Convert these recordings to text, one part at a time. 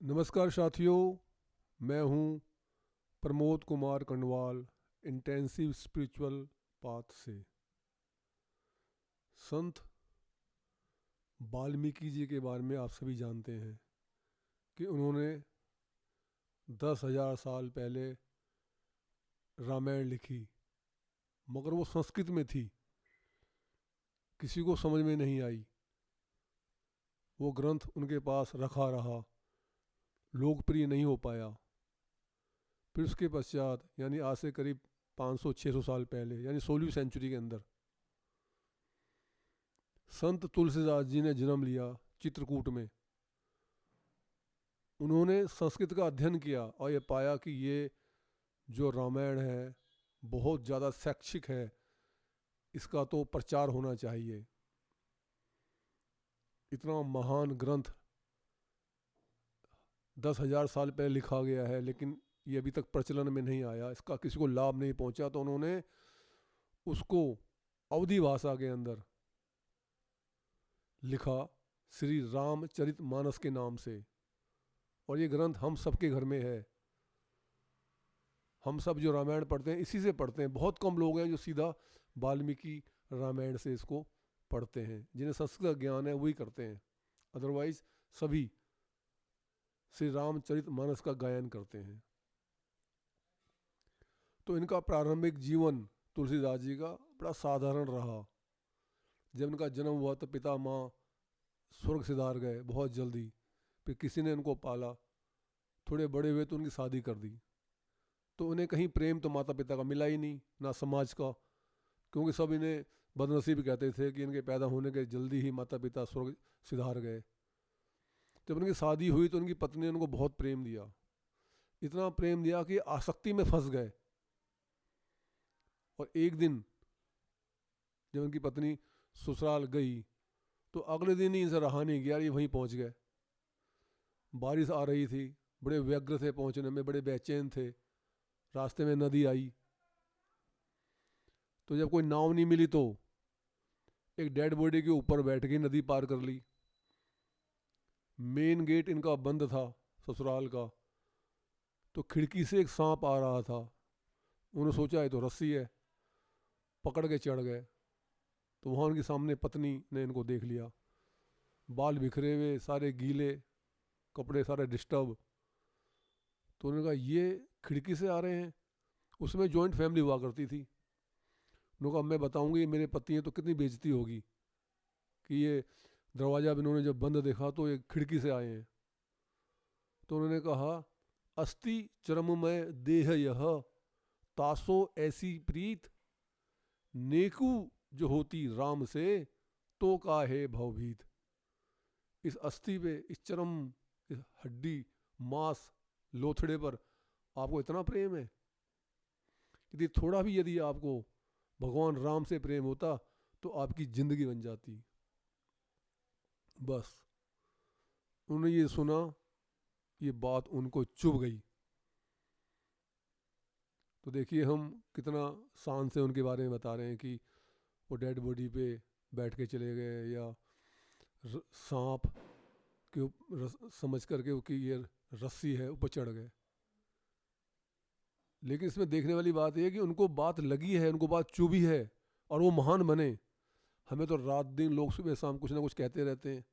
नमस्कार साथियों, मैं हूं Pramod Kumar Kandwal intensive spiritual path से। संत वाल्मीकि जी के बारे में आप सभी जानते हैं कि उन्होंने 10,000 साल पहले रामायण लिखी, मगर वो संस्कृत में थी, किसी को समझ में नहीं आई। वो ग्रंथ उनके पास रखा रहा, लोकप्रिय नहीं हो पाया। फिर उसके पश्चात यानी आज से करीब 500-600 साल पहले यानी 16वीं सेंचुरी के अंदर संत तुलसीदास जी ने जन्म लिया चित्रकूट में। उन्होंने संस्कृत का अध्ययन किया और ये पाया कि ये जो रामायण है बहुत ज़्यादा शैक्षिक है, इसका तो प्रचार होना चाहिए। इतना महान ग्रंथ 10,000 साल पहले लिखा गया है, लेकिन ये अभी तक प्रचलन में नहीं आया, इसका किसी को लाभ नहीं पहुंचा। तो उन्होंने उसको अवधी भाषा के अंदर लिखा श्री रामचरित मानस के नाम से। और ये ग्रंथ हम सबके घर में है। हम सब जो रामायण पढ़ते हैं इसी से पढ़ते हैं। बहुत कम लोग हैं जो सीधा वाल्मीकि रामायण से इसको पढ़ते हैं। जिन्हें संस्कृत का ज्ञान है वही करते हैं, अदरवाइज सभी श्री रामचरित मानस का गायन करते हैं। तो इनका प्रारंभिक जीवन तुलसीदास जी का बड़ा साधारण रहा। जब इनका जन्म हुआ तो पिता माँ स्वर्ग सिधार गए बहुत जल्दी। फिर किसी ने इनको पाला, थोड़े बड़े हुए तो उनकी शादी कर दी। तो उन्हें कहीं प्रेम तो माता पिता का मिला ही नहीं, ना समाज का, क्योंकि सब इन्हें बदनसीब कहते थे कि इनके पैदा होने के जल्दी ही माता पिता स्वर्ग सिधार गए। जब उनकी शादी हुई तो उनकी पत्नी ने उनको बहुत प्रेम दिया, इतना प्रेम दिया कि आसक्ति में फंस गए। और एक दिन जब उनकी पत्नी ससुराल गई तो अगले दिन ही इनसे रहा नहीं गया, ये वहीं पहुंच गए। बारिश आ रही थी, बड़े व्यग्र थे पहुंचने में, बड़े बेचैन थे। रास्ते में नदी आई, तो जब कोई नाव नहीं मिली तो एक डेड बॉडी के ऊपर बैठ के नदी पार कर ली। मेन गेट इनका बंद था ससुराल का, तो खिड़की से एक सांप आ रहा था। उन्होंने सोचा है तो रस्सी है, पकड़ के चढ़ गए। तो वहाँ उनके सामने पत्नी ने इनको देख लिया, बाल बिखरे हुए, सारे गीले, कपड़े सारे डिस्टर्ब। तो उन्होंने कहा ये खिड़की से आ रहे हैं। उसमें जॉइंट फैमिली हुआ करती थी। उन्होंने कहा मैं बताऊंगी मेरे पति हैं तो कितनी बेइज्जती होगी कि ये दरवाज़ा भी इन्होंने जब बंद देखा तो ये खिड़की से आए हैं। तो उन्होंने कहा अस्ति चरममय देह यह, तासो ऐसी प्रीत, नेकू जो होती राम से, तो का है भवभीत। इस अस्थि पे, इस चरम, इस हड्डी मांस लोथड़े पर आपको इतना प्रेम है। यदि थोड़ा भी यदि आपको भगवान राम से प्रेम होता तो आपकी जिंदगी बन जाती। बस उन्होंने ये सुना, ये बात उनको चुभ गई। तो देखिए हम कितना शान से उनके बारे में बता रहे हैं कि वो डेड बॉडी पे बैठ के चले गए, या सांप के समझ करके कि ये रस्सी है ऊपर चढ़ गए। लेकिन इसमें देखने वाली बात यह है कि उनको बात लगी है, उनको बात चुभी है और वो महान बने। हमें तो रात दिन लोग सुबह शाम कुछ ना कुछ कहते रहते हैं,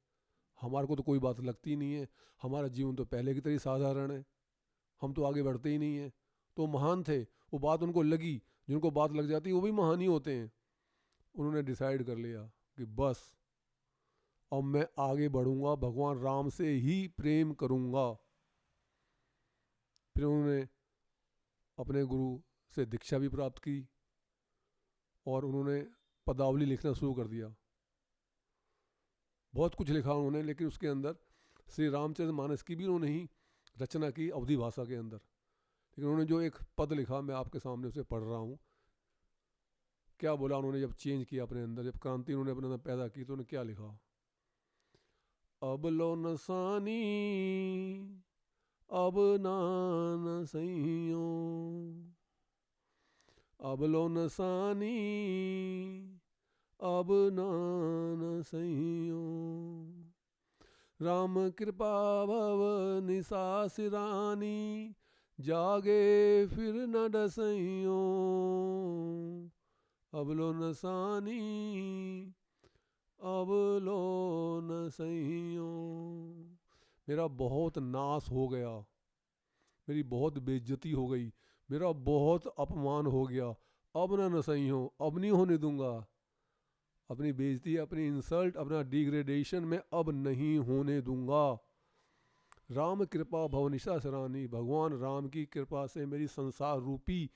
हमारे को तो कोई बात लगती नहीं है। हमारा जीवन तो पहले की तरह साधारण है, हम तो आगे बढ़ते ही नहीं हैं। तो महान थे, वो बात उनको लगी। जिनको बात लग जाती है वो भी महान ही होते हैं। उन्होंने डिसाइड कर लिया कि बस अब मैं आगे बढ़ूंगा, भगवान राम से ही प्रेम करूंगा। फिर उन्होंने अपने गुरु से दीक्षा भी प्राप्त की और उन्होंने पदावली लिखना शुरू कर दिया। बहुत कुछ लिखा उन्होंने, लेकिन उसके अंदर श्री रामचरित मानस की भी उन्होंने ही रचना की अवधी भाषा के अंदर। लेकिन उन्होंने जो एक पद लिखा मैं आपके सामने उसे पढ़ रहा हूँ। क्या बोला उन्होंने जब चेंज किया अपने अंदर, जब क्रांति उन्होंने अपने अंदर पैदा की, तो उन्होंने क्या लिखा। अब लो नसानी, अब नान सहियो, अब लो नसानी, अब नान सहियो, राम कृपा भव निशा सिरानी, जागे फिर न डसइयो, अब लो नसानी, अब लो न सइयो। मेरा बहुत नाश हो गया, मेरी बहुत बेइज्जती हो गई, मेरा बहुत अपमान हो गया, अब ना नसइयो, अब नहीं होने दूंगा। अपनी बेइज्जती, अपनी इंसल्ट, अपना डिग्रेडेशन में अब नहीं होने दूंगा। राम कृपा भवनिशा सरानी, भगवान राम की कृपा से मेरी संसार रूपी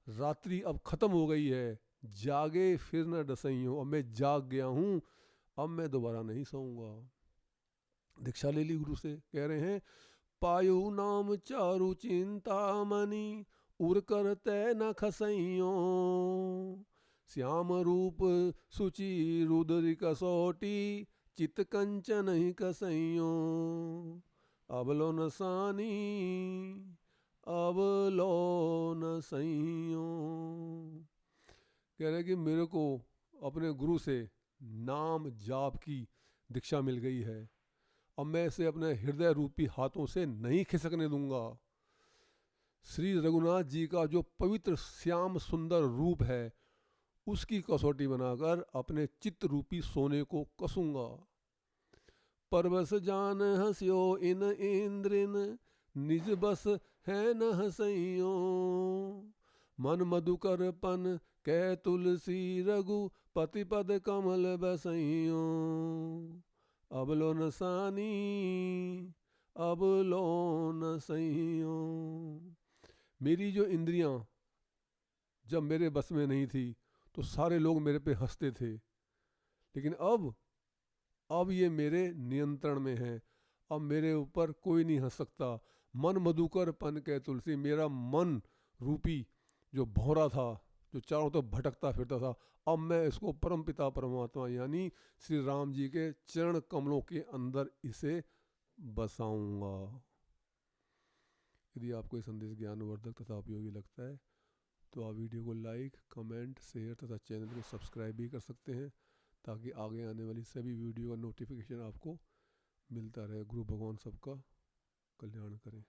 रात्रि अब खत्म हो गई है। जागे फिर न डसइयो, अब मैं जाग गया हूँ, अब मैं दोबारा नहीं सोऊंगा। दीक्षा ले ली गुरु से। कह रहे हैं पायु नाम चारु चिंतामणि, उर कर तय न खसइयो, श्याम रूप सुचि रुद्र कसौटी, चित कंचन ही कसइयो, अब लो न सानी, अब लो न सइयो। कह रहे कि मेरे को अपने गुरु से नाम जाप की दीक्षा मिल गई है, अब मैं इसे अपने हृदय रूपी हाथों से नहीं खिसकने दूंगा। श्री रघुनाथ जी का जो पवित्र श्याम सुंदर रूप है, उसकी कसौटी बनाकर अपने चित्त रूपी सोने को कसूंगा। परवश जान हंस्यो इन इंद्रिन, निज बस है न हंसइयो, मन मधुकर पन कह तुलसी रघु, पति पद कमल बसइयो, अब लो न सानी, अब लो न सइयो। मेरी जो इंद्रियां जब मेरे बस में नहीं थी तो सारे लोग मेरे पे हंसते थे, लेकिन अब ये मेरे नियंत्रण में है, अब मेरे ऊपर कोई नहीं हंस सकता। मन मधुकर पन के तुलसी, मेरा मन रूपी जो भौरा था, जो चारों तरफ भटकता फिरता था, अब मैं इसको परमपिता परमात्मा यानी श्री राम जी के चरण कमलों के अंदर इसे बसाऊंगा। यदि आपको ये संदेश ज्ञानवर्धक तथा उपयोगी लगता है तो आप वीडियो को लाइक, कमेंट, शेयर तथा चैनल को सब्सक्राइब भी कर सकते हैं, ताकि आगे आने वाली सभी वीडियो का नोटिफिकेशन आपको मिलता रहे। गुरु भगवान सबका कल्याण करें।